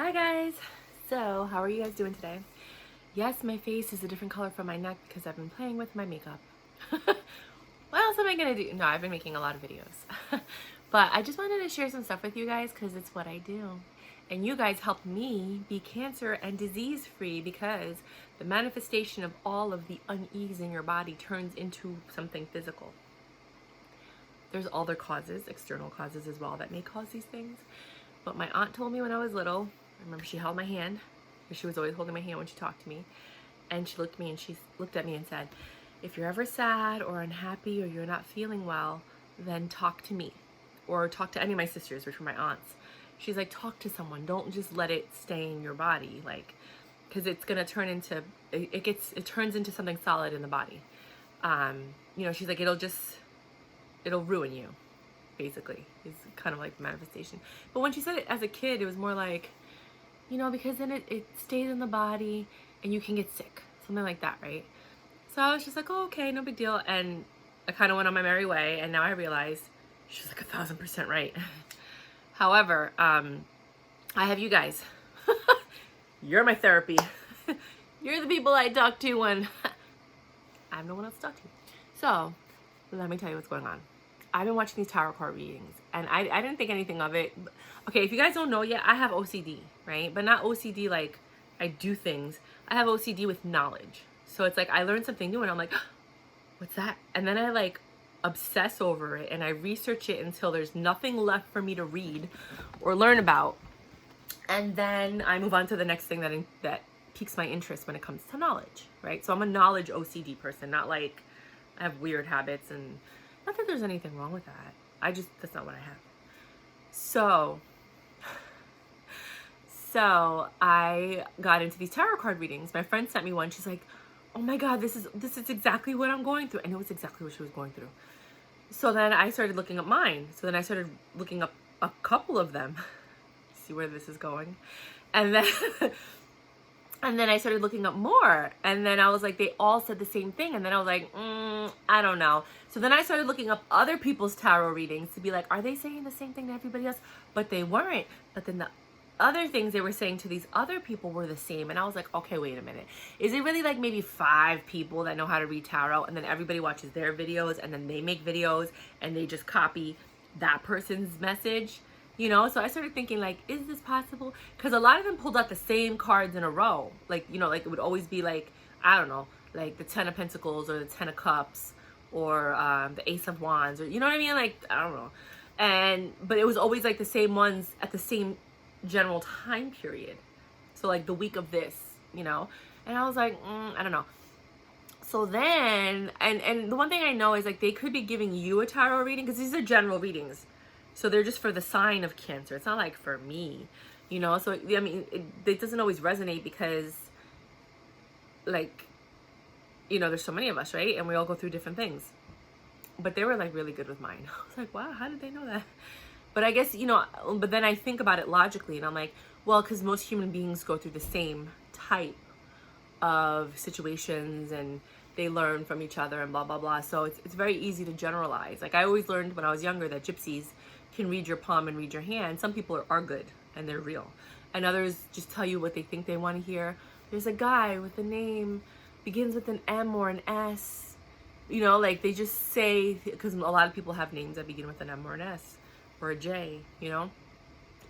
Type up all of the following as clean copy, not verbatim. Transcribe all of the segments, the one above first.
Hi guys! So, how are you guys doing today? Yes, my face is a different color from my neck because I've been playing with my makeup. What else am I gonna do? No, I've been making a lot of videos. But I just wanted to share some stuff with you guys because it's what I do. And you guys help me be cancer and disease free because the manifestation of all of the unease in your body turns into something physical. There's other causes, external causes as well, that may cause these things. But my aunt told me when I was little, I remember she held my hand, because she was always holding my hand when she talked to me. And she looked at me and said, if you're ever sad or unhappy or you're not feeling well, then talk to me. Or talk to any of my sisters, which were my aunts. She's like, talk to someone. Don't just let it stay in your body. Like, because it's going to turn into, it turns into something solid in the body. She's like, it'll ruin you, basically, is kind of like the manifestation. But when she said it as a kid, it was more like, because then it stays in the body and you can get sick, something like that, right? So I was just like, oh, okay, no big deal. And I kind of went on my merry way, and now I realize she's like 1,000% right. However, I have you guys. You're my therapy. You're the people I talk to when I have no one else to talk to. So let me tell you what's going on. I've been watching these tarot card readings, and I didn't think anything of it. Okay, if you guys don't know yet, I have OCD, right? But not OCD like I do things. I have OCD with knowledge. So it's like I learned something new, and I'm like, what's that? And then I like obsess over it, and I research it until there's nothing left for me to read or learn about. And then I move on to the next thing that piques my interest when it comes to knowledge, right? So I'm a knowledge OCD person, not like I have weird habits, and not that there's anything wrong with that. That's not what I have. So I got into these tarot card readings. My friend sent me one. She's like, oh my God, this is exactly what I'm going through. And it was exactly what she was going through. So then I started looking up mine. So then I started looking up a couple of them. See where this is going. And then and then I started looking up more, and then I was like, they all said the same thing. And then I was like, I don't know. So then I started looking up other people's tarot readings to be like, are they saying the same thing to everybody else? But they weren't. But then the other things they were saying to these other people were the same. And I was like, okay, wait a minute. Is it really like maybe 5 people that know how to read tarot, and then everybody watches their videos, and then they make videos and they just copy that person's message? So I started thinking, like, is this possible? Because a lot of them pulled out the same cards in a row. Like, like it would always be like, I don't know, like the 10 of Pentacles or the 10 of Cups or the Ace of Wands, or you know what I mean? Like, I don't know. But it was always like the same ones at the same general time period. So like the week of this, and I was like, I don't know. So then, and the one thing I know is like they could be giving you a tarot reading, because these are general readings. So they're just for the sign of Cancer. It's not like for me, So, I mean, it doesn't always resonate because, like, there's so many of us, right? And we all go through different things. But they were, like, really good with mine. I was like, wow, how did they know that? But I guess, but then I think about it logically, and I'm like, well, because most human beings go through the same type of situations, and they learn from each other and blah, blah, blah. So it's very easy to generalize. Like, I always learned when I was younger that gypsies can read your palm and read your hand. Some people are good and they're real, and others just tell you what they think they want to hear. There's a guy with a name begins with an M or an S, like they just say, because a lot of people have names that begin with an M or an S or a J, so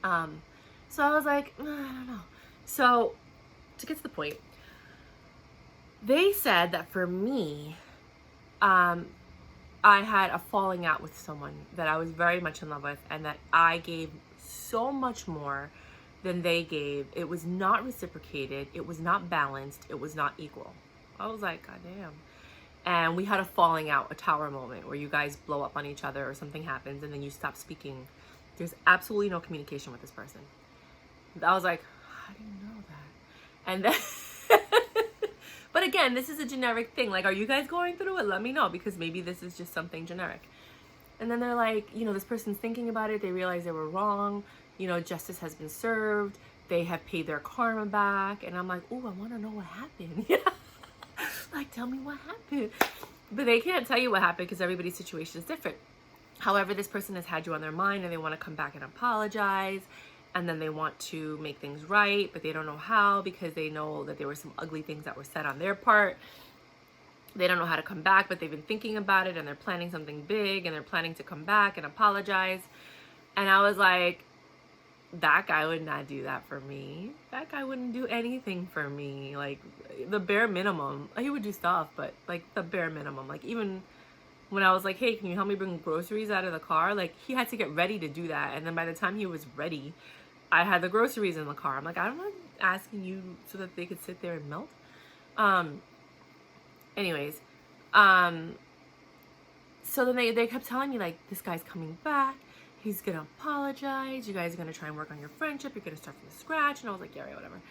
I was like, I don't know. So to get to the point, they said that for me, I had a falling out with someone that I was very much in love with, and that I gave so much more than they gave. It was not reciprocated. It was not balanced. It was not equal. I was like, God damn. And we had a falling out, a tower moment, where you guys blow up on each other or something happens and then you stop speaking. There's absolutely no communication with this person. I was like, how do you know that? And then but again, this is a generic thing. Like, are you guys going through it? Let me know, because maybe this is just something generic. And then they're like, this person's thinking about it. They realize they were wrong. Justice has been served. They have paid their karma back. And I'm like, oh, I want to know what happened. Like, tell me what happened. But they can't tell you what happened because everybody's situation is different. However, this person has had you on their mind, and they want to come back and apologize. and then they want to make things right, but they don't know how because they know that there were some ugly things that were said on their part. They don't know how to come back, but they've been thinking about it and they're planning something big and they're planning to come back and apologize. And I was like, that guy would not do that for me. That guy wouldn't do anything for me. Like, the bare minimum. He would do stuff, but like the bare minimum. Like, even when I was like, hey, can you help me bring groceries out of the car? Like, he had to get ready to do that. And then by the time he was ready, I had the groceries in the car. I'm like, I'm not asking you so that they could sit there and melt. Anyways, so then they kept telling me, like, this guy's coming back. He's going to apologize. You guys are going to try and work on your friendship. You're going to start from scratch. And I was like, yeah, right, whatever.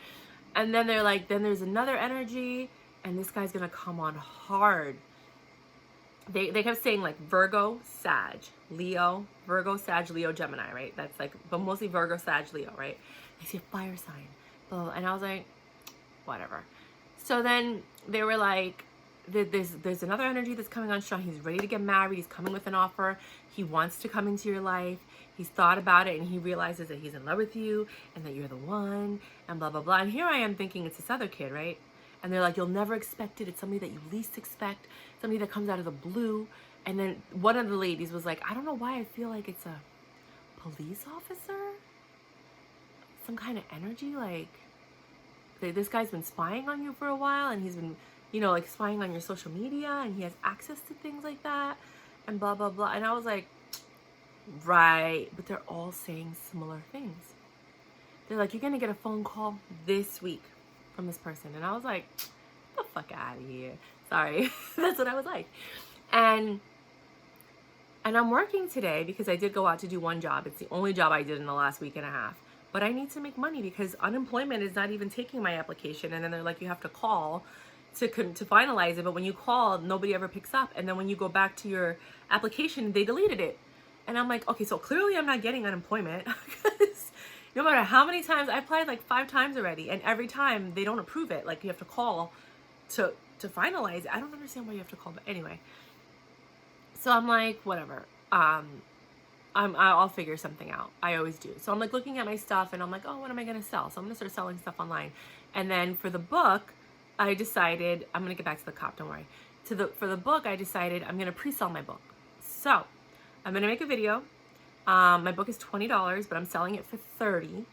And then they're like, then there's another energy, and this guy's going to come on hard. They kept saying, like, Virgo, Sag, Leo, Virgo, Sag, Leo, Gemini, right? That's like, but mostly Virgo, Sag, Leo, right? I see a fire sign. And I was like, whatever. So then they were like, there's another energy that's coming on strong. He's ready to get married. He's coming with an offer. He wants to come into your life. He's thought about it and he realizes that he's in love with you and that you're the one and blah, blah, blah. And here I am thinking it's this other kid, right? And they're like, you'll never expect it. It's somebody that you least expect, somebody that comes out of the blue. And then one of the ladies was like, I don't know why I feel like it's a police officer. Some kind of energy, like this guy's been spying on you for a while and he's been, you know, like spying on your social media and he has access to things like that and blah, blah, blah. And I was like, right. But they're all saying similar things. They're like, you're going to get a phone call this week from this person. And I was like, get the fuck out of here. Sorry. That's what I was like. And I'm working today because I did go out to do one job. It's the only job I did in the last week and a half. But I need to make money because unemployment is not even taking my application. And then they're like, you have to call to finalize it. But when you call, nobody ever picks up. And then when you go back to your application, they deleted it. And I'm like, okay, so clearly I'm not getting unemployment because no matter how many times I applied, like 5 times already, and every time they don't approve it. Like you have to call to finalize it. I don't understand why you have to call, but anyway. So I'm like, whatever. I'll figure something out. I always do. So I'm like looking at my stuff and I'm like, oh, what am I going to sell? So I'm going to start selling stuff online. And then for the book, I decided, I'm going to get back to the cop, don't worry. For the book, I decided I'm going to pre-sell my book. So I'm going to make a video. My book is $20, but I'm selling it for $30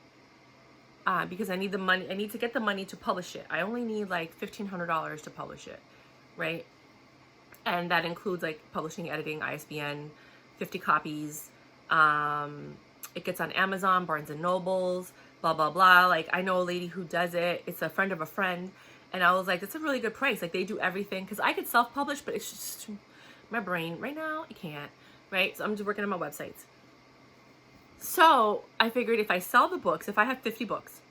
because I need the money. I need to get the money to publish it. I only need like $1,500 to publish it, right? And that includes like publishing, editing, ISBN, 50 copies. It gets on Amazon, Barnes and Nobles, blah, blah, blah. Like I know a lady who does it. It's a friend of a friend. And I was like, that's a really good price. Like they do everything. Cause I could self-publish, but it's just my brain right now. I can't, right? So I'm just working on my websites. So I figured if I sell the books, if I have 50 books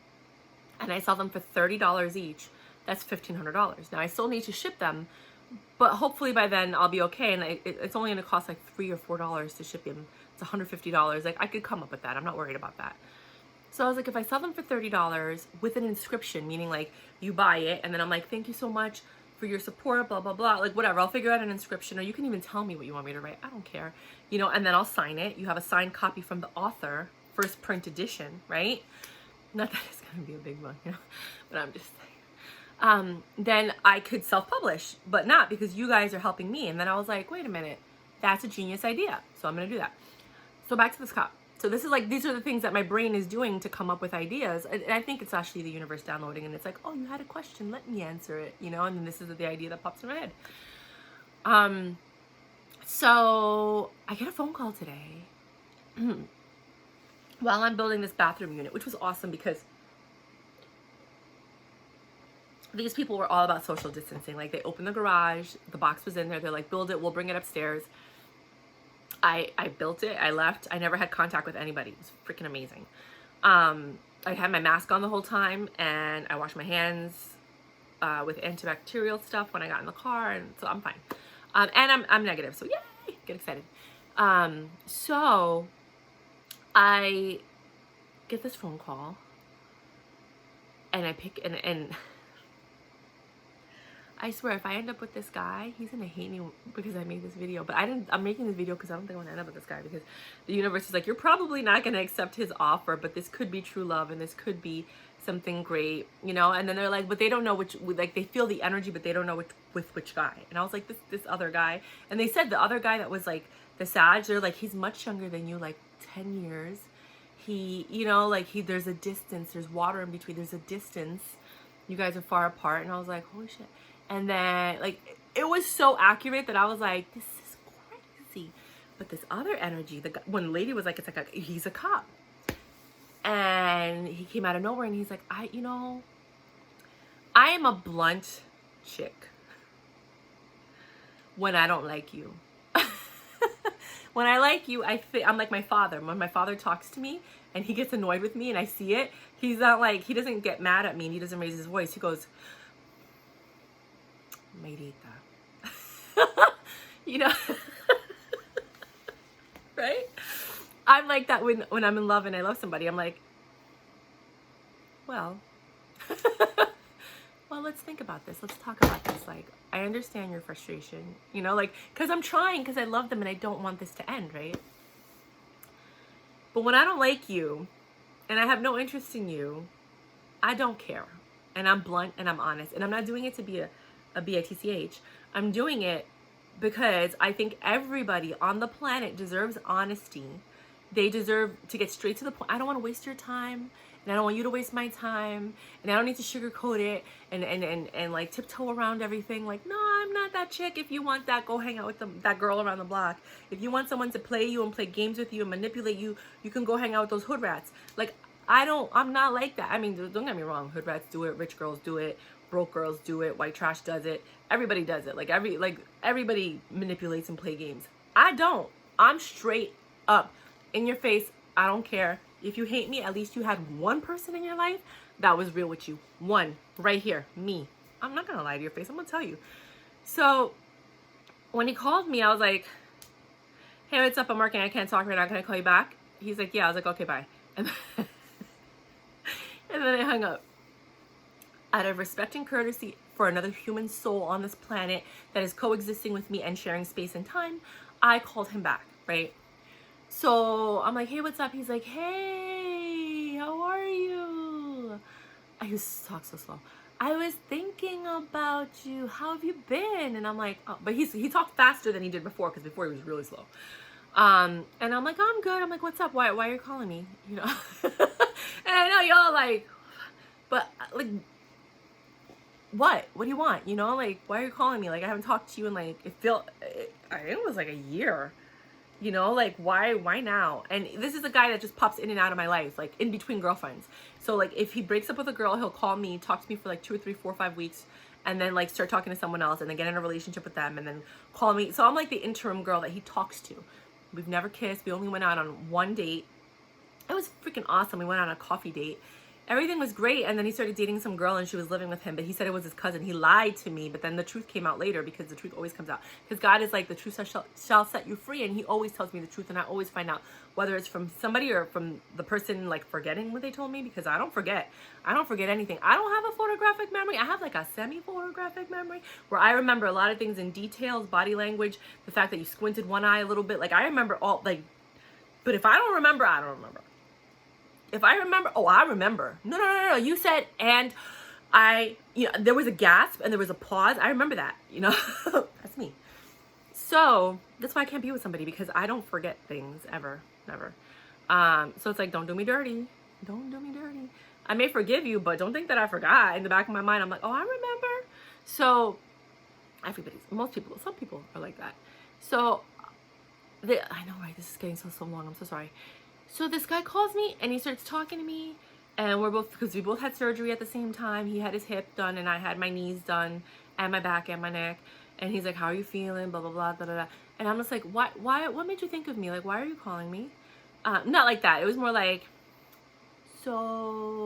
and I sell them for $30 each, that's $1,500. Now I still need to ship them, but hopefully by then I'll be okay. And it's only going to cost like $3 or $4 to ship them. It's $150. Like I could come up with that. I'm not worried about that. So I was like, if I sell them for $30 with an inscription, meaning like you buy it and then I'm like, thank you so much for your support, blah, blah, blah. Like whatever, I'll figure out an inscription or you can even tell me what you want me to write. I don't care. You know, and then I'll sign it. You have a signed copy from the author, first print edition, right? Not that it's going to be a big one, you know, but I'm just saying. Then I could self-publish, but not because you guys are helping me. And then I was like, wait a minute, that's a genius idea. So I'm going to do that. So back to this cop. So this is like, these are the things that my brain is doing to come up with ideas. And I think it's actually the universe downloading and it's like, oh, you had a question, let me answer it, you know? And then this is the idea that pops in my head. So I get a phone call today while I'm building this bathroom unit, which was awesome because these people were all about social distancing. Like they opened the garage, the box was in there. They're like, build it, we'll bring it upstairs. I built it, I left, I never had contact with anybody. It was freaking amazing. I had my mask on the whole time and I washed my hands with antibacterial stuff when I got in the car, and so I'm fine. And I'm negative, so yay, get excited. So I get this phone call and I pick and I swear, if I end up with this guy, he's gonna hate me because I made this video. But I'm making this video because I don't think I want to end up with this guy, because the universe is like, you're probably not gonna accept his offer, but this could be true love and this could be something great, you know. And then they're like, but they don't know which, like, they feel the energy, but they don't know which guy. And I was like, this other guy. And they said the other guy that was like the Sag, they're like, he's much younger than you, like 10 years. He, you know, like there's a distance, there's water in between, there's a distance. You guys are far apart. And I was like, holy shit. And then, like, it was so accurate that I was like, this is crazy. But this other energy, when the lady was like, it's like, he's a cop. And he came out of nowhere and he's like, you know, I am a blunt chick when I don't like you. When I like you, I'm like my father. When my father talks to me and he gets annoyed with me and I see it, he's not like, he doesn't get mad at me and he doesn't raise his voice. He goes, Meirita. You know? Right? I'm like that when I'm in love and I love somebody. I'm like, well, well, let's think about this. Let's talk about this. Like, I understand your frustration, you know, like, because I'm trying, because I love them and I don't want this to end, right? But when I don't like you and I have no interest in you, I don't care. And I'm blunt and I'm honest. And I'm not doing it to be a bitch. I'm doing it because I think everybody on the planet deserves honesty. They deserve to get straight to the point. I don't want to waste your time, and I don't want you to waste my time, and I don't need to sugarcoat it and like tiptoe around everything. Like, no, I'm not that chick. If you want that, go hang out with that girl around the block. If you want someone to play you and play games with you and manipulate you, you can go hang out with those hood rats. Like, I'm not like that. I mean, don't get me wrong. Hood rats do it. Rich girls do it. Broke girls do it. White trash does it. Everybody does it. Like everybody manipulates and play games. I don't. I'm straight up in your face. I don't care. If you hate me, at least you had one person in your life that was real with you. One right here, me. I'm not gonna lie to your face. I'm gonna tell you. So when he called me, I was like, hey, what's up? I'm working. I can't talk right now. Can I call you back? He's like, yeah. I was like, okay, bye. And then I hung up. Out of respect and courtesy for another human soul on this planet that is coexisting with me and sharing space and time, I called him back, right? So I'm like, hey, what's up? He's like, hey, how are you? I used to talk so slow. I was thinking about you. How have you been? And I'm like, oh, but he talked faster than he did before, because before he was really slow. And I'm like, oh, I'm good. I'm like, what's up? Why are you calling me? You know? And I know y'all like, but like, what do you want? You know, like, why are you calling me? Like, I haven't talked to you in like, I think it was like a year, you know, like, why now? And this is a guy that just pops in and out of my life, like in between girlfriends. So like, if he breaks up with a girl, he'll call me, talk to me for like 2 or 3, 4, 5 weeks, and then like start talking to someone else and then get in a relationship with them and then call me. So I'm like the interim girl that he talks to. We've never kissed. We only went out on one date. It was freaking awesome. We went on a coffee date. Everything was great. And then he started dating some girl and she was living with him, but he said it was his cousin. He lied to me, but then the truth came out later, because the truth always comes out. Because God is like, the truth shall set you free. And he always tells me the truth, and I always find out whether it's from somebody or from the person like forgetting what they told me, because I don't forget. I don't forget anything. I don't have a photographic memory. I have like a semi-photographic memory where I remember a lot of things in details, body language, the fact that you squinted one eye a little bit. Like, I remember all, like, but if I don't remember, I don't remember. If I remember, oh, I remember. No. You said, and there was a gasp and there was a pause. I remember that, you know, that's me. So that's why I can't be with somebody, because I don't forget things ever, never. So it's like, don't do me dirty. Don't do me dirty. I may forgive you, but don't think that I forgot. In the back of my mind, I'm like, oh, I remember. So some people are like that. So I know, right? This is getting so long. I'm so sorry. So this guy calls me and he starts talking to me, and because we both had surgery at the same time. He had his hip done and I had my knees done and my back and my neck. And he's like, how are you feeling? Blah, blah, blah, da, da, da. And I'm just like, what made you think of me? Like, why are you calling me? Not like that. It was more like, so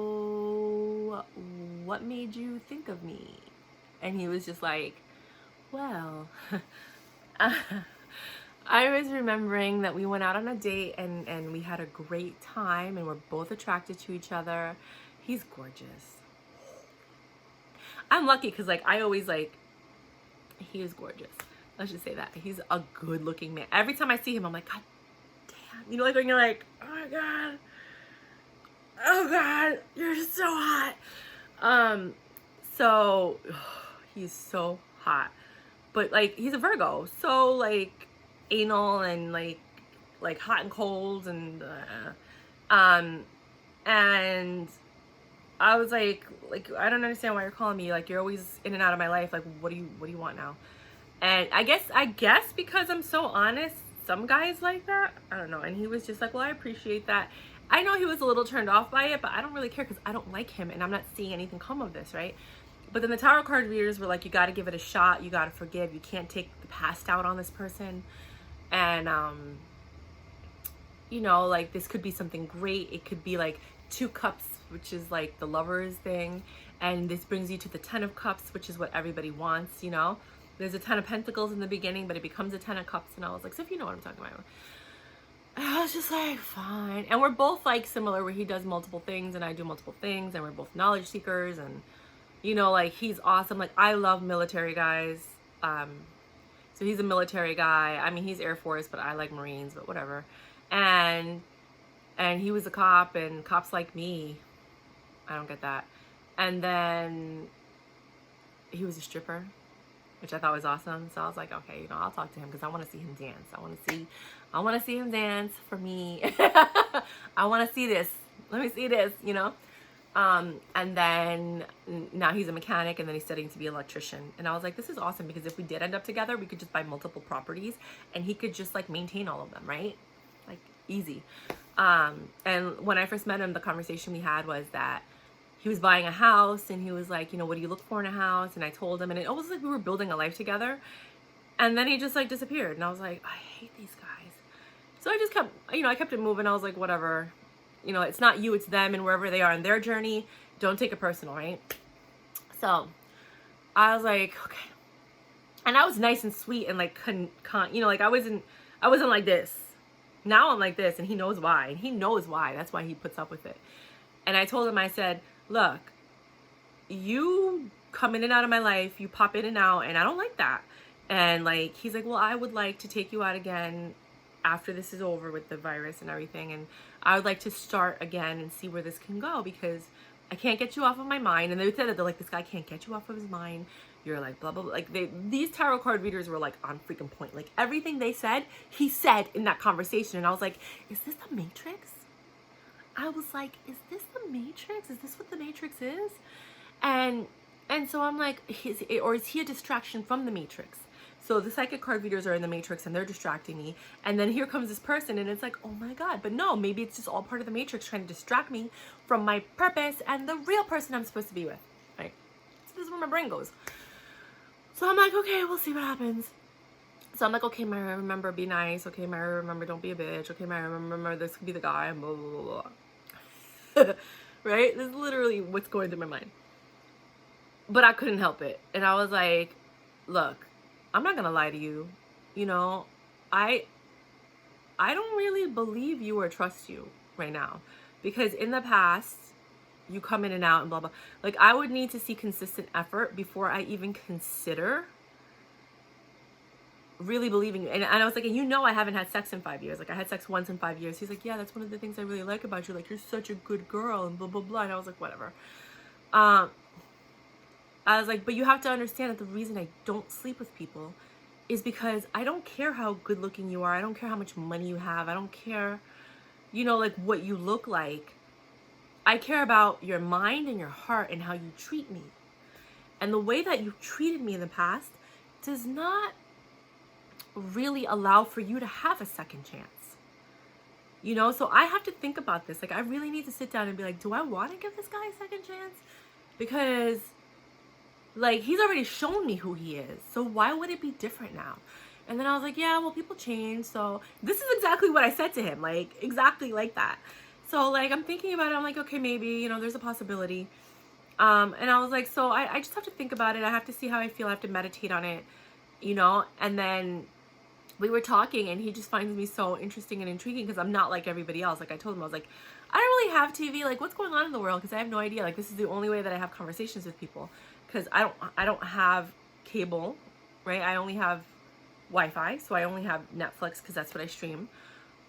what made you think of me? And he was just like, well, I was remembering that we went out on a date and we had a great time and we're both attracted to each other. He's gorgeous. I'm lucky because like I always like he is gorgeous. Let's just say that. He's a good looking man. Every time I see him, I'm like, God damn. You know, like when you're like, oh my God. Oh God, you're so hot. So he's so hot. But like he's a Virgo. So like anal and like hot and cold and I was like I don't understand why you're calling me. Like, you're always in and out of my life. Like, what do you want now? And I guess because I'm so honest, some guys like that. I don't know. And he was just like, well, I appreciate that. I know he was a little turned off by it, but I don't really care because I don't like him and I'm not seeing anything come of this, right? But then the tarot card readers were like, you got to give it a shot. You got to forgive. You can't take the past out on this person. And, you know, like this could be something great. It could be like 2 cups, which is like the lovers thing. And this brings you to the 10 of cups, which is what everybody wants, you know? There's a 10 of pentacles in the beginning, but it becomes a 10 of cups. And I was like, so if you know what I'm talking about. And I was just like, fine. And we're both like similar, where he does multiple things and I do multiple things. And we're both knowledge seekers. And, you know, like he's awesome. Like, I love military guys. So he's a military guy. I mean, he's Air Force, but I like Marines, but whatever. And he was a cop, and cops like me. I don't get that. And then he was a stripper, which I thought was awesome. So I was like, okay, you know, I'll talk to him because I want to see him dance. I want to see him dance for me. I want to see this. Let me see this, you know? And then now he's a mechanic, and then he's studying to be an electrician. And I was like, this is awesome, because if we did end up together, we could just buy multiple properties and he could just like maintain all of them, right? Like, easy. And when I first met him, the conversation we had was that he was buying a house, and he was like, you know, what do you look for in a house? And I told him, and it almost like we were building a life together. And then he just like disappeared. And I was like, I hate these guys. So I just kept, you know, I kept it moving. I was like, whatever, you know, it's not you, it's them, and wherever they are in their journey, don't take it personal, right? So I was like, okay. And I was nice and sweet and like, you know, like I wasn't like this. Now I'm like this, and he knows why. And he knows why. That's why he puts up with it. And I told him, I said, look, you come in and out of my life, you pop in and out, and I don't like that. And like, he's like, well, I would like to take you out again after this is over with the virus and everything. And I would like to start again and see where this can go, because I can't get you off of my mind. And they said that they're like, this guy can't get you off of his mind. You're like, blah, blah, blah. Like these tarot card readers were like on freaking point. Like everything they said, he said in that conversation. And I was like, is this the Matrix? I was like, is this the Matrix? Is this what the Matrix is? And so I'm like, or is he a distraction from the Matrix? So the psychic card readers are in the Matrix and they're distracting me. And then here comes this person and it's like, oh my God. But no, maybe it's just all part of the Matrix trying to distract me from my purpose and the real person I'm supposed to be with, right? So this is where my brain goes. So I'm like, okay, we'll see what happens. So I'm like, okay, Myra, remember, be nice. Okay, Myra, remember, don't be a bitch. Okay, Myra, remember, this could be the guy, blah, blah, blah, blah. Right? This is literally what's going through my mind. But I couldn't help it. And I was like, look, I'm not going to lie to you. You know, I don't really believe you or trust you right now. Because in the past, you come in and out and blah, blah. Like, I would need to see consistent effort before I even consider really believing you. And I was like, and you know, I haven't had sex in 5 years. Like, I had sex once in 5 years. He's like, yeah, that's one of the things I really like about you. Like, you're such a good girl and blah, blah, blah. And I was like, whatever. I was like, but you have to understand that the reason I don't sleep with people is because I don't care how good looking you are. I don't care how much money you have. I don't care, you know, like what you look like. I care about your mind and your heart and how you treat me. And the way that you treated me in the past does not really allow for you to have a second chance. You know, so I have to think about this. Like, I really need to sit down and be like, do I want to give this guy a second chance? Because, like, he's already shown me who he is. So why would it be different now? And then I was like, yeah, well, people change. So this is exactly what I said to him. Like, exactly like that. So, like, I'm thinking about it. I'm like, okay, maybe, you know, there's a possibility. And I was like, so I just have to think about it. I have to see how I feel. I have to meditate on it, you know? And then we were talking and he just finds me so interesting and intriguing because I'm not like everybody else. Like, I told him, I was like, I don't really have TV. Like, what's going on in the world? Because I have no idea. Like, this is the only way that I have conversations with people. Because I don't have cable. right? I only have Wi-Fi, so I only have Netflix because that's what I stream.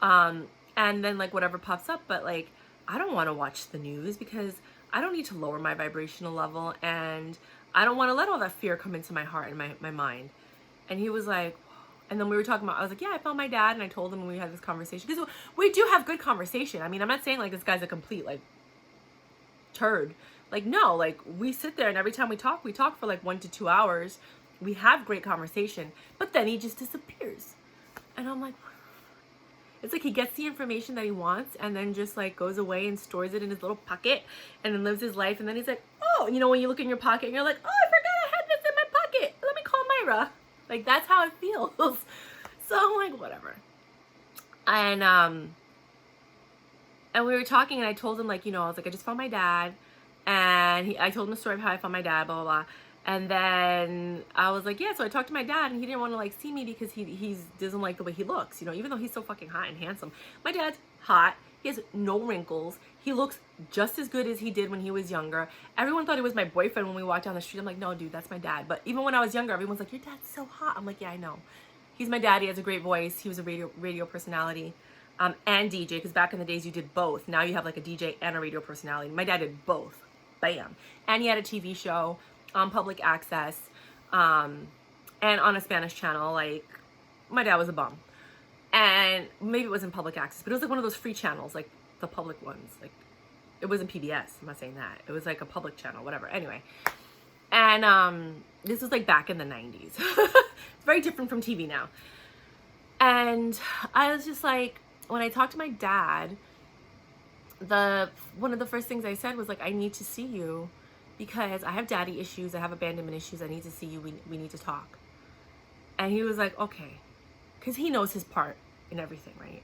And then like whatever pops up, but like I don't want to watch the news because I don't need to lower my vibrational level, and I don't want to let all that fear come into my heart and my mind. And he was like, and then we were talking about, I was like, yeah, I found my dad, and I told him when we had this conversation, because we do have good conversation. I mean, I'm not saying like this guy's a complete like turd. Like, no, like we sit there and every time we talk for like 1 to 2 hours. We have great conversation, but then he just disappears. And I'm like, it's like he gets the information that he wants and then just like goes away and stores it in his little pocket and then lives his life. And then he's like, oh, you know, when you look in your pocket and you're like, oh, I forgot I had this in my pocket. Let me call Myra. Like, that's how it feels. So I'm like, whatever. And we were talking and I told him like, you know, I was like, I just found my dad. And I told him the story of how I found my dad, blah, blah, blah. And then I was like, yeah, so I talked to my dad and he didn't want to like see me because he doesn't like the way he looks, you know, even though he's so fucking hot and handsome. My dad's hot. He has no wrinkles. He looks just as good as he did when he was younger. Everyone thought he was my boyfriend when we walked down the street. I'm like, no, dude, that's my dad. But even when I was younger, everyone's like, your dad's so hot. I'm like, yeah, I know. He's my dad. He has a great voice. He was a radio personality and DJ, because back in the days you did both. Now you have like a DJ and a radio personality. My dad did both. Bam. And he had a TV show on public access, and on a Spanish channel. Like, my dad was a bum, and maybe it wasn't public access, but it was like one of those free channels, like the public ones. Like, it wasn't PBS. I'm not saying that. It was like a public channel, whatever. Anyway, and this was like back in the 90s. It's very different from TV now. And I was just like, when I talked to my dad, one of the first things I said was like, I need to see you because I have daddy issues, I have abandonment issues, I need to see you, we need to talk. And he was like, okay, because he knows his part in everything, right?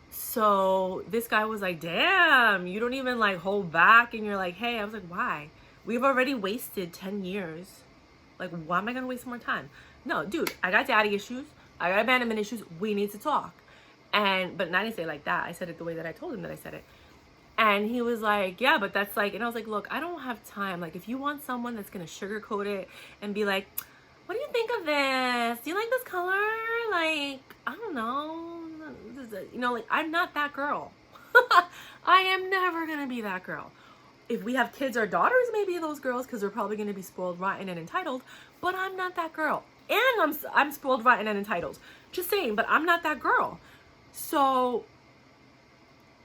So this guy was like, damn, you don't even like hold back, and you're like, hey. I was like, why? We've already wasted 10 years. Like, why am I gonna waste more time? No, dude, I got daddy issues, I got abandonment issues, we need to talk. But I didn't say it like that. I said it the way that I told him that I said it. And he was like, yeah, but that's like, and I was like, look, I don't have time. Like, if you want someone that's going to sugarcoat it and be like, what do you think of this? Do you like this color? Like, I don't know. You know, like, I'm not that girl. I am never going to be that girl. If we have kids or daughters, maybe those girls, because they're probably going to be spoiled, rotten, and entitled. But I'm not that girl. And I'm spoiled, rotten, and entitled. Just saying, but I'm not that girl. So,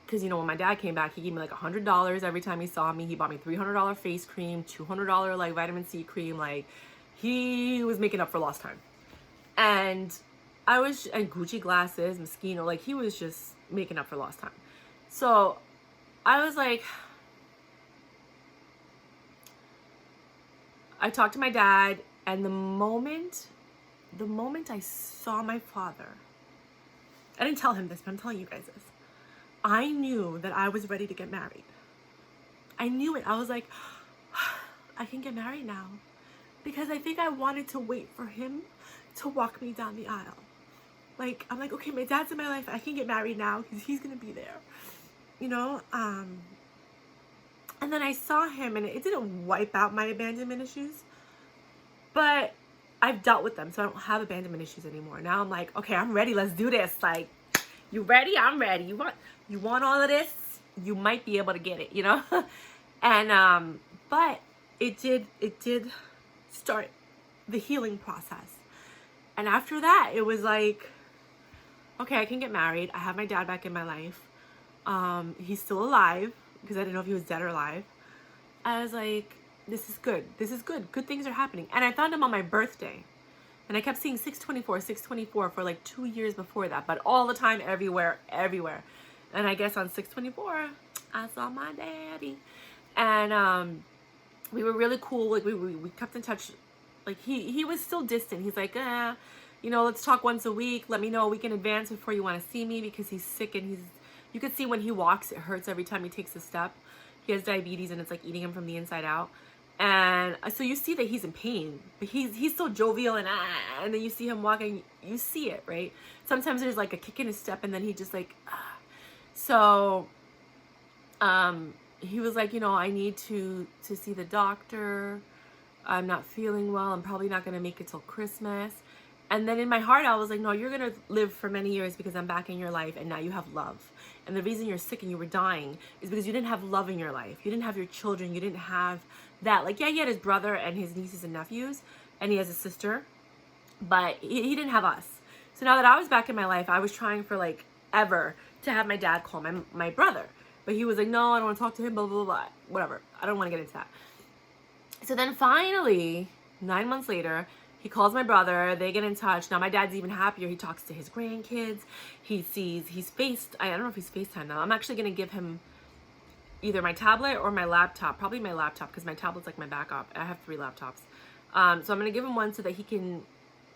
because, you know, when my dad came back, he gave me like $100 every time he saw me. He bought me $300 face cream, $200 like vitamin C cream. Like, he was making up for lost time. And Gucci glasses, Moschino, like, he was just making up for lost time. So I was like, I talked to my dad, and the moment I saw my father, I didn't tell him this, but I'm telling you guys this. I knew that I was ready to get married. I knew it. I was like, I can get married now. Because I think I wanted to wait for him to walk me down the aisle. Like, I'm like, okay, my dad's in my life. I can get married now because he's going to be there. You know? And then I saw him, and it didn't wipe out my abandonment issues. But I've dealt with them, so I don't have abandonment issues anymore. Now I'm like, okay, I'm ready. Let's do this. Like, you ready? I'm ready. You want all of this? You might be able to get it, you know? And but it did start the healing process. And after that, it was like, okay, I can get married. I have my dad back in my life. He's still alive because I didn't know if he was dead or alive. I was like, this is good. This is good. Good things are happening. And I found him on my birthday. And I kept seeing 624 for like 2 years before that. But all the time, everywhere. And I guess on 624, I saw my daddy. And we were really cool. Like, we kept in touch. Like, he was still distant. He's like, you know, let's talk once a week. Let me know a week in advance before you want to see me, because he's sick, and you could see when he walks, it hurts every time he takes a step. He has diabetes, and it's like eating him from the inside out. And so you see that he's in pain, but he's so jovial, and then you see him walking, you see it, right? Sometimes there's like a kick in his step, and then he just like, So, he was like, you know, I need to see the doctor. I'm not feeling well. I'm probably not going to make it till Christmas. And then in my heart, I was like, no, you're going to live for many years because I'm back in your life and now you have love. And the reason you're sick and you were dying is because you didn't have love in your life. You didn't have your children. You didn't have that. Like, yeah, he had his brother and his nieces and nephews, and he has a sister, but he didn't have us. So now that I was back in my life, I was trying for like ever to have my dad call my brother. But he was like, no, I don't want to talk to him, blah, blah, blah, blah. Whatever. I don't want to get into that. So then finally, 9 months later, he calls my brother. They get in touch. Now my dad's even happier. He talks to his grandkids. He's I don't know if he's FaceTime now. I'm actually going to give him either my tablet or my laptop. Probably my laptop because my tablet's like my backup. I have 3 laptops. So I'm going to give him one so that he can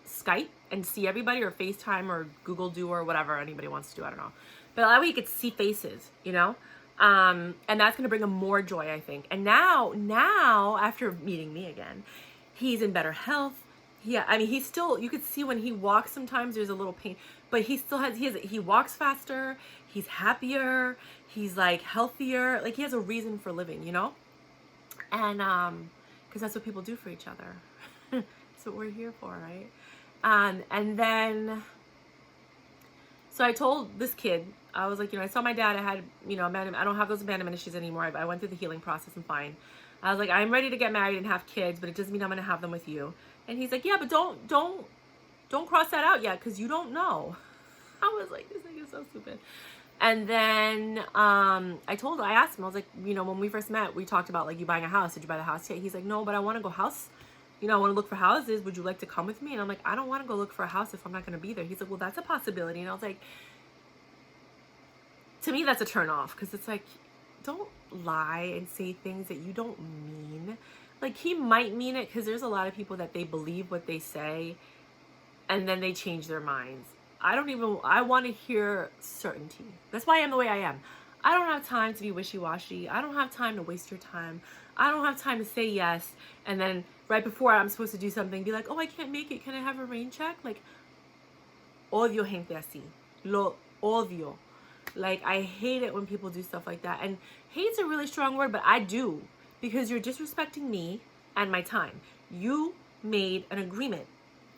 Skype and see everybody, or FaceTime or Google Duo or whatever anybody wants to do. I don't know. But that way he could see faces, you know? And that's going to bring him more joy, I think. And now after meeting me again, he's in better health. Yeah, I mean, he's still, you could see when he walks sometimes there's a little pain, but he still he walks faster, he's happier, he's like healthier, like he has a reason for living, you know? And, because that's what people do for each other. That's what we're here for, right? And then, so I told this kid, I was like, you know, I saw my dad, I had, you know, I don't have those abandonment issues anymore. I went through the healing process, I'm fine. I was like, I'm ready to get married and have kids, but it doesn't mean I'm going to have them with you. And he's like, yeah, but don't cross that out yet, because you don't know. I was like, this thing is so stupid. And then I asked him, I was like, you know, when we first met, we talked about like you buying a house. Did you buy the house yet? He's like, no, but I want to go house. You know, I want to look for houses. Would you like to come with me? And I'm like, I don't want to go look for a house if I'm not going to be there. He's like, well, that's a possibility. And I was like, to me, that's a turn off, because it's like, don't lie and say things that you don't mean. Like, he might mean it, because there's a lot of people that they believe what they say and then they change their minds. I want to hear certainty. That's why I am the way I am. I don't have time to be wishy-washy. I don't have time to waste your time. I don't have time to say yes and then right before I'm supposed to do something, be like, oh, I can't make it. Can I have a rain check? Like, odio gente así. Lo odio. Like, I hate it when people do stuff like that. And hate's a really strong word, but I do. Because you're disrespecting me and my time. You made an agreement.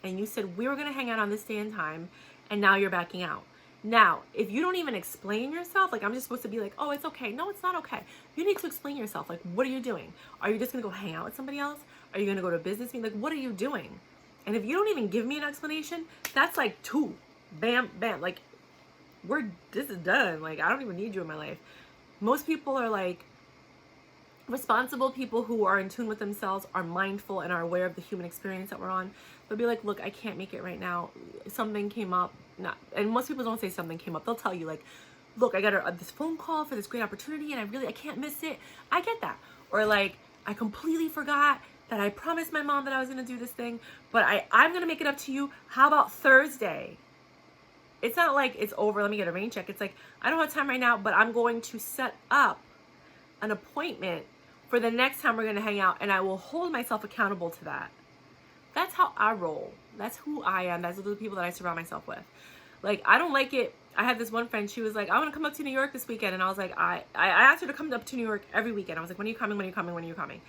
And you said we were going to hang out on this day and time. And now you're backing out. Now, if you don't even explain yourself, like I'm just supposed to be like, oh, it's okay. No, it's not okay. You need to explain yourself. Like, what are you doing? Are you just going to go hang out with somebody else? Are you going to go to a business meeting? Like, what are you doing? And if you don't even give me an explanation, that's like 2. Bam, bam. Like, this is done. Like, I don't even need you in my life. Most people are like, responsible people who are in tune with themselves, are mindful and are aware of the human experience that we're on. They'll be like, look, I can't make it right now. Something came up. And most people don't say something came up. They'll tell you like, look, I got this phone call for this great opportunity and I can't miss it. I get that. Or like, I completely forgot that I promised my mom that I was going to do this thing, but I'm going to make it up to you. How about Thursday? It's not like it's over. Let me get a rain check. It's like, I don't have time right now, but I'm going to set up an appointment for the next time we're going to hang out, and I will hold myself accountable to that. That's how I roll. That's who I am. That's the people that I surround myself with. Like, I don't like it. I had this one friend, she was like, I want to come up to New York this weekend. And I was like, I asked her to come up to New York every weekend. I was like, when are you coming? When are you coming? When are you coming?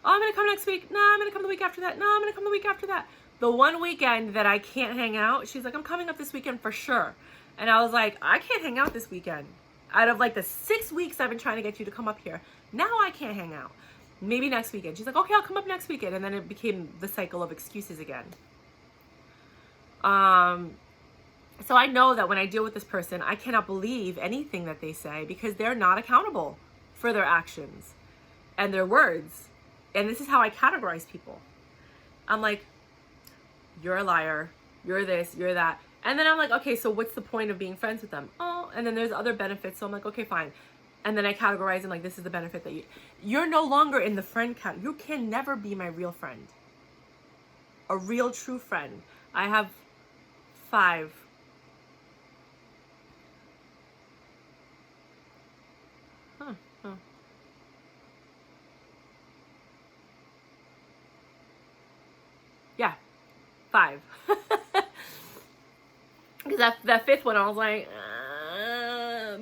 Oh, I'm going to come next week. No, I'm going to come the week after that. No, I'm going to come the week after that. The one weekend that I can't hang out, she's like, I'm coming up this weekend for sure. And I was like, I can't hang out this weekend. Out of like the 6 weeks I've been trying to get you to come up here, now I can't hang out. Maybe next weekend. She's like, okay, I'll come up next weekend. And then it became the cycle of excuses again. So I know that when I deal with this person, I cannot believe anything that they say because they're not accountable for their actions and their words. And this is how I categorize people. I'm like, you're a liar. You're this, you're that. And then I'm like, okay, so what's the point of being friends with them? Oh, and then there's other benefits. So I'm like, okay, fine. And then I categorize them like, this is the benefit that you're no longer in the friend category. You can never be my real friend. A real, true friend. I have 5. Yeah, 5. Because that 5th one, I was like,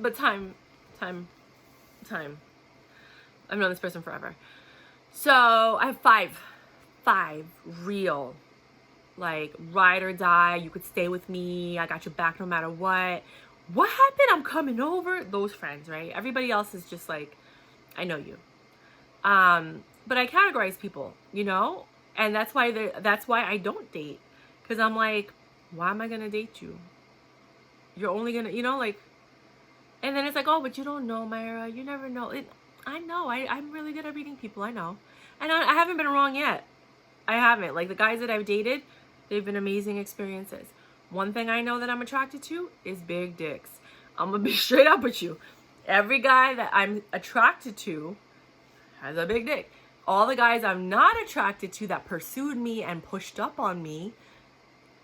but time. I've known this person forever. So I have 5 5 real, like, ride or die, you could stay with me, I got your back no matter what. What happened? I'm coming over. Those friends, right? Everybody else is just like, I know you. But I categorize people, you know? And that's why I don't date. Because I'm like, why am I gonna date you? You're only gonna, you know, like, and then it's like, oh, but you don't know, Myra. You never know. I know. I'm really good at reading people. I know. And I haven't been wrong yet. I haven't. Like, the guys that I've dated, they've been amazing experiences. One thing I know that I'm attracted to is big dicks. I'm gonna be straight up with you. Every guy that I'm attracted to has a big dick. All the guys I'm not attracted to that pursued me and pushed up on me,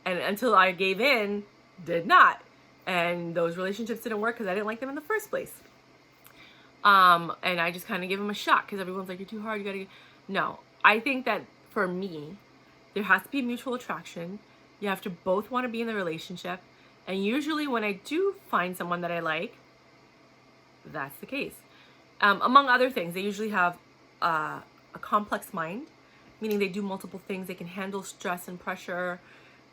and until I gave in, did not. And those relationships didn't work because I didn't like them in the first place. And I just kind of give them a shot because everyone's like, you're too hard, you gotta get... No, I think that for me, there has to be mutual attraction. You have to both want to be in the relationship. And usually when I do find someone that I like, that's the case. Among other things, they usually have a complex mind, meaning they do multiple things. They can handle stress and pressure.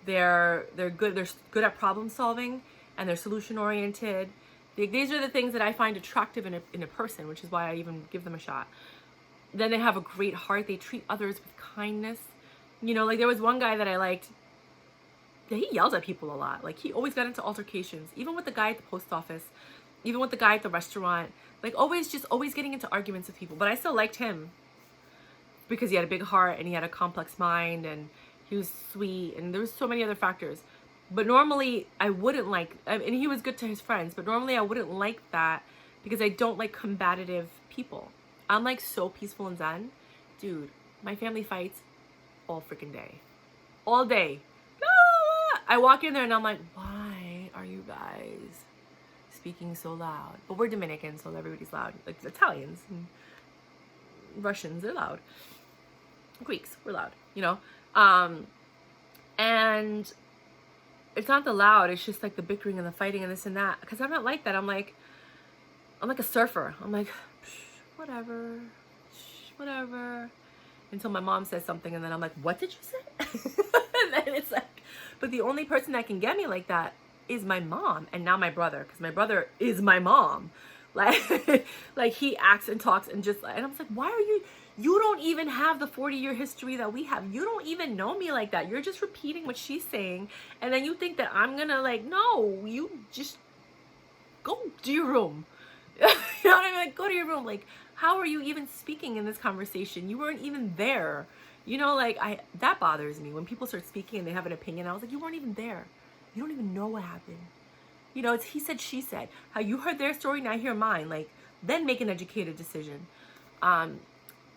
They're good at problem solving, and they're solution oriented. These are the things that I find attractive in a person, which is why I even give them a shot. Then they have a great heart. They treat others with kindness. You know, like there was one guy that I liked. He yells at people a lot. Like, he always got into altercations, even with the guy at the post office, even with the guy at the restaurant. Like, always getting into arguments with people. But I still liked him because he had a big heart and he had a complex mind and he was sweet, and there was so many other factors. But normally I wouldn't like, and he was good to his friends, but normally I wouldn't like that because I don't like combative people. I'm like so peaceful and zen. Dude, my family fights all freaking day. All day. I walk in there and I'm like, why are you guys speaking so loud? But we're Dominican, so everybody's loud. Like Italians and Russians, they're loud. Greeks, we're loud, you know? And it's not the loud, it's just like the bickering and the fighting and this and that. Because I'm not like that. I'm like a surfer. I'm like, whatever. Until my mom says something and then I'm like, what did you say? And then it's like, but the only person that can get me like that is my mom, and now my brother, because my brother is my mom. Like, like he acts and talks and just, and I'm like, why are you don't even have the 40-year history that we have. You don't even know me like that. You're just repeating what she's saying, and then you think that I'm gonna like, no, you just go to your room. You know what I mean? Like, go to your room. Like, how are you even speaking in this conversation? You weren't even there. You know, like, that bothers me when people start speaking and they have an opinion. I was like, you weren't even there. You don't even know what happened. You know, it's he said, she said. How you heard their story, now hear mine. Like, then make an educated decision. And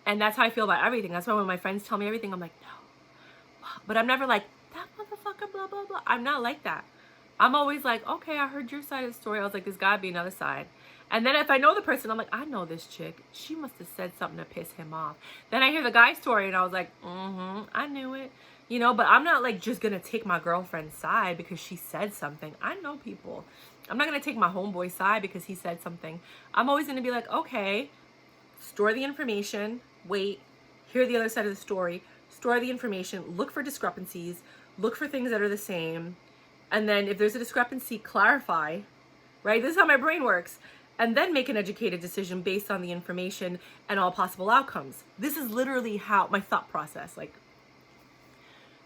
that's how I feel about everything. That's why when my friends tell me everything, I'm like, no. But I'm never like, that motherfucker, blah, blah, blah. I'm not like that. I'm always like, okay, I heard your side of the story. I was like, there's gotta be another side. And then if I know the person, I'm like, I know this chick. She must have said something to piss him off. Then I hear the guy's story and I was like, I knew it. You know, but I'm not like just gonna take my girlfriend's side because she said something. I know people. I'm not gonna take my homeboy's side because he said something. I'm always gonna be like, okay, store the information, wait, hear the other side of the story, store the information, look for discrepancies, look for things that are the same. And then if there's a discrepancy, clarify, right? This is how my brain works. And then make an educated decision based on the information and all possible outcomes. This is literally how my thought process, like,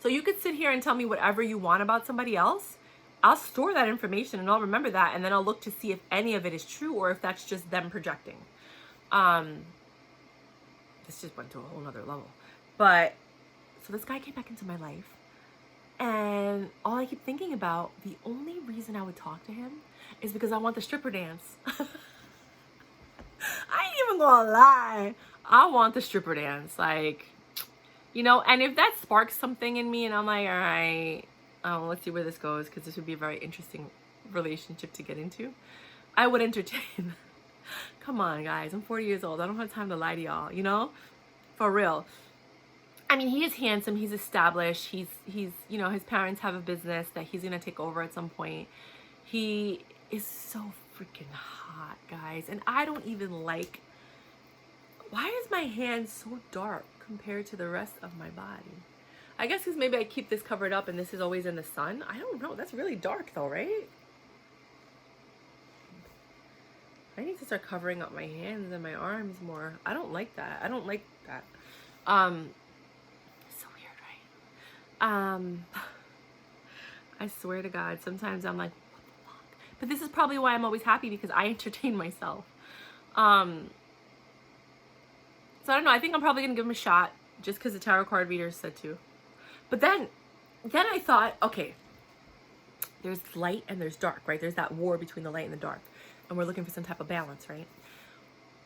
so you could sit here and tell me whatever you want about somebody else. I'll store that information and I'll remember that. And then I'll look to see if any of it is true or if that's just them projecting. This just went to a whole nother level. But, so this guy came back into my life. And all I keep thinking about, the only reason I would talk to him is because I want the stripper dance. I ain't even gonna lie. I want the stripper dance. Like, you know, and if that sparks something in me and I'm like, all right, let's see where this goes, because this would be a very interesting relationship to get into, I would entertain. Come on, guys. I'm 40 years old. I don't have time to lie to y'all, you know? For real. I mean, he is handsome. He's established. He's you know, his parents have a business that he's going to take over at some point. He is so freaking hot, guys. And I don't even like, Why is my hand so dark compared to the rest of my body? I guess because maybe I keep this covered up and this is always in the sun. I don't know. That's really dark though, right? I need to start covering up my hands and my arms more. I don't like that. I don't like that. It's so weird, right? I swear to God, sometimes I'm like, what the fuck? But this is probably why I'm always happy, because I entertain myself. So I don't know. I think I'm probably gonna give him a shot just because the tarot card readers said to. But then I thought, okay, there's light and there's dark, right? There's that war between the light and the dark. And we're looking for some type of balance, right?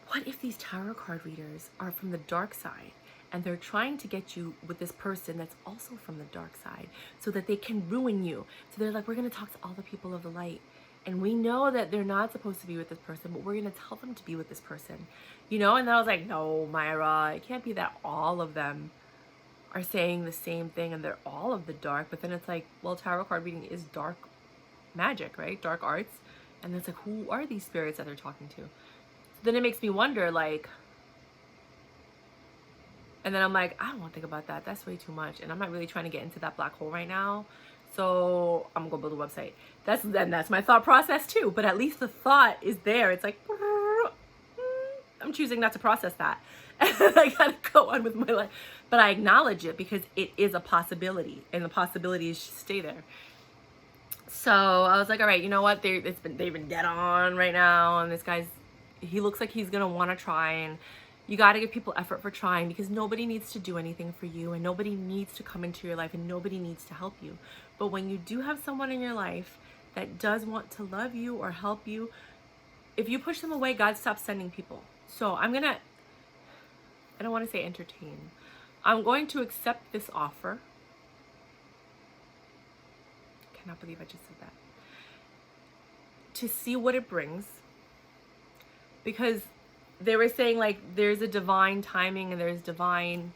What if these tarot card readers are from the dark side and they're trying to get you with this person that's also from the dark side so that they can ruin you? So they're like, we're going to talk to all the people of the light. And we know that they're not supposed to be with this person, but we're going to tell them to be with this person. You know? And then I was like, no, Myra, it can't be that all of them are saying the same thing and they're all of the dark. But then it's like, well, tarot card reading is dark magic, right? Dark arts. And it's like, who are these spirits that they're talking to? So then it makes me wonder, like, and then I'm like, I don't want to think about that. That's way too much. And I'm not really trying to get into that black hole right now. So I'm going to build a website. That's my thought process too. But at least the thought is there. It's like, I'm choosing not to process that. And I got to go on with my life. But I acknowledge it because it is a possibility. And the possibilities should stay there. So I was like, all right, you know what? They've been dead on right now. And this guy's, he looks like he's going to want to try. And you got to give people effort for trying, because nobody needs to do anything for you. And nobody needs to come into your life. And nobody needs to help you. But when you do have someone in your life that does want to love you or help you, if you push them away, God stops sending people. So I don't want to say entertain. I'm going to accept this offer. Cannot believe I just said that. To see what it brings, because they were saying like there's a divine timing and there's divine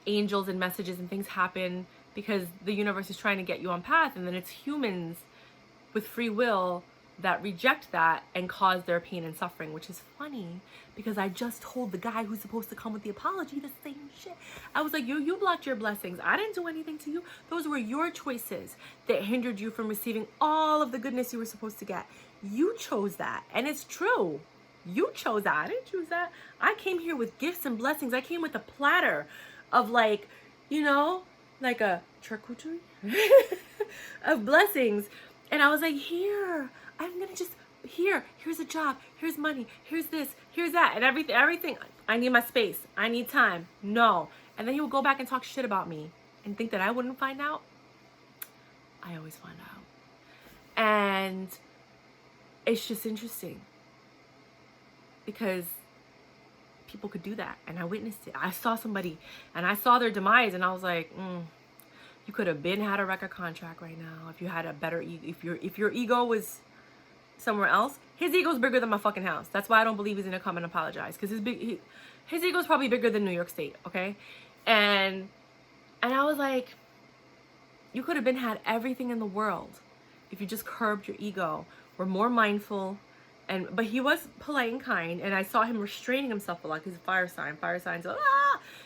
angels and messages and things happen because the universe is trying to get you on path, and then it's humans with free will that reject that and cause their pain and suffering, which is funny because I just told the guy who's supposed to come with the apology the same shit. I was like, you blocked your blessings. I didn't do anything to you. Those were your choices that hindered you from receiving all of the goodness you were supposed to get. You chose that. And it's true. You chose that. I didn't choose that. I came here with gifts and blessings. I came with a platter of like, you know, like a charcuterie of blessings. And I was like, here, I'm going to just, here's a job, here's money, here's this, here's that, and everything. I need my space. I need time. No. And then he would go back and talk shit about me and think that I wouldn't find out. I always find out. And it's just interesting because people could do that. And I witnessed it. I saw somebody and I saw their demise, and I was like, you could have been had a record contract right now if you had a better if your ego was somewhere else. His ego's bigger than my fucking house. That's why I don't believe he's gonna come and apologize, because his ego's probably bigger than New York State, okay? And I was like, you could have been had everything in the world if you just curbed your ego, were more mindful. But he was polite and kind, and I saw him restraining himself a lot because he's a fire sign. Fire signs,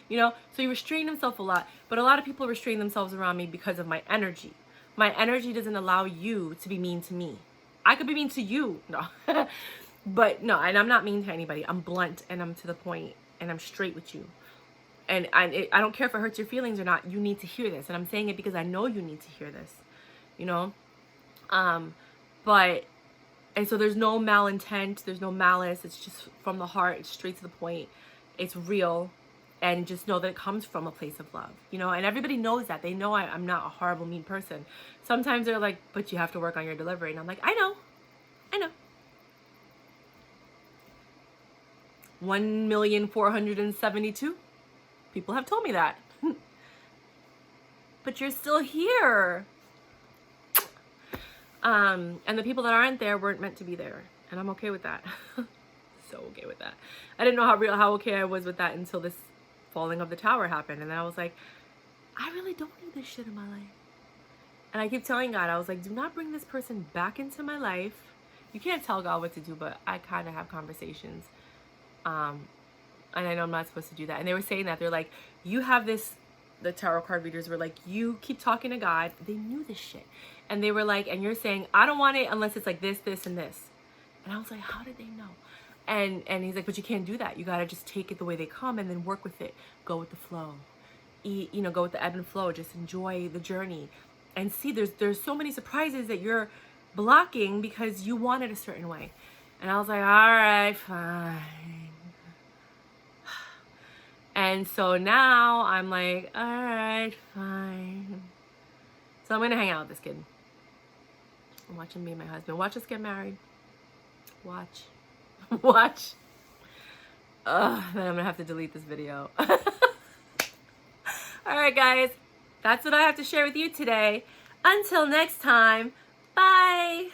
you know, so he restrained himself a lot. But a lot of people restrain themselves around me because of my energy. My energy doesn't allow you to be mean to me. I could be mean to you, no, but no, and I'm not mean to anybody. I'm blunt and I'm to the point and I'm straight with you. And I don't care if it hurts your feelings or not. You need to hear this, and I'm saying it because I know you need to hear this, you know. And so there's no malintent, there's no malice. It's just from the heart. It's straight to the point. It's real. And just know that it comes from a place of love, you know. And everybody knows that. They know I'm not a horrible, mean person. Sometimes they're like, but you have to work on your delivery. And I'm like, I know. 1,472 people have told me that. But you're still here. And the people that aren't there weren't meant to be there. And I'm okay with that. So okay with that. I didn't know how okay I was with that until this falling of the tower happened. And then I was like, I really don't need this shit in my life. And I keep telling God, I was like, do not bring this person back into my life. You can't tell God what to do, but I kind of have conversations. And I know I'm not supposed to do that. And they were saying that. They're like, you have this, the tarot card readers were like, you keep talking to God. They knew this shit. And they were like, and you're saying, I don't want it unless it's like this, this, and this. And I was like, how did they know? And he's like, but you can't do that. You got to just take it the way they come and then work with it. Go with the flow. Eat, go with the ebb and flow. Just enjoy the journey. And see, there's so many surprises that you're blocking because you want it a certain way. And I was like, all right, fine. And so now I'm like, all right, fine. So I'm going to hang out with this kid. I'm watching me and my husband. Watch us get married. Watch. Watch. Then I'm going to have to delete this video. All right, guys. That's what I have to share with you today. Until next time, bye.